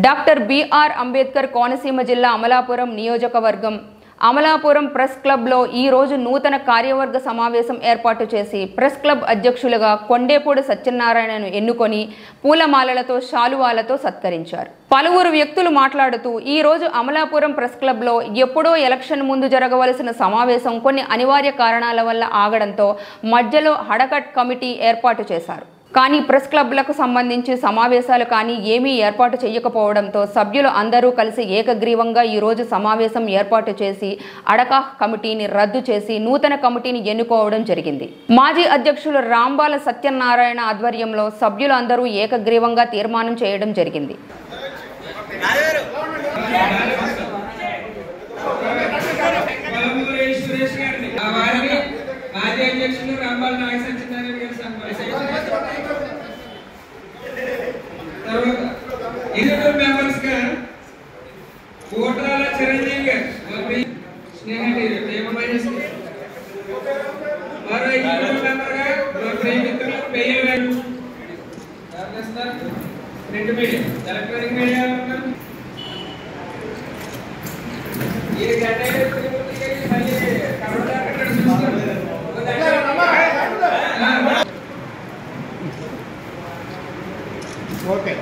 Doctor BR Ambedkar Konaseema జిల్లా అమలాపురం నియోజకవర్గం Amalapuram press క్లబ్లో ఈ రోజు నూతన కార్యవర్గ సమావేశం ఏర్పాటు చేసి ప్రెస్ క్లబ్ అధ్యక్షులుగా కొండేపూడి సత్యనారాయణను ఎన్నుకొని పూలమాలలతో శాలువాలతో సత్కరించారు. పలువురు వ్యక్తులు మాట్లాడుతూ ఈ రోజు అమలాపురం ప్రెస్ క్లబ్లో ఎప్పుడో ఎలక్షన్ ముందు జరగవలసిన సమావేశం కొన్ని అనివార్య కారణాల వల్ల ఆగడంతో మధ్యలో హడకట్ కమిటీ ఏర్పాటు చేశారు. కానీ ప్రెస్ క్లబ్లకు సంబంధించి సమావేశాలు కానీ ఏమీ ఏర్పాటు చేయకపోవడంతో సభ్యులు అందరూ కలిసి ఏకగ్రీవంగా ఈరోజు సమావేశం ఏర్పాటు చేసి అడకాహ్ కమిటీని రద్దు చేసి నూతన కమిటీని ఎన్నుకోవడం జరిగింది. మాజీ అధ్యక్షులు రాంబాల సత్యనారాయణ ఆధ్వర్యంలో సభ్యులు అందరూ ఏకగ్రీవంగా తీర్మానం చేయడం జరిగింది. కోట్రాల చిరంజీవి గారు మరో ఎగ్జిక్యూటివ్ మెంబర్ గా ప్రేమితులు పేరు 2 మీడియా ఎలక్ట్రానిక్ మీడియా ఓకే.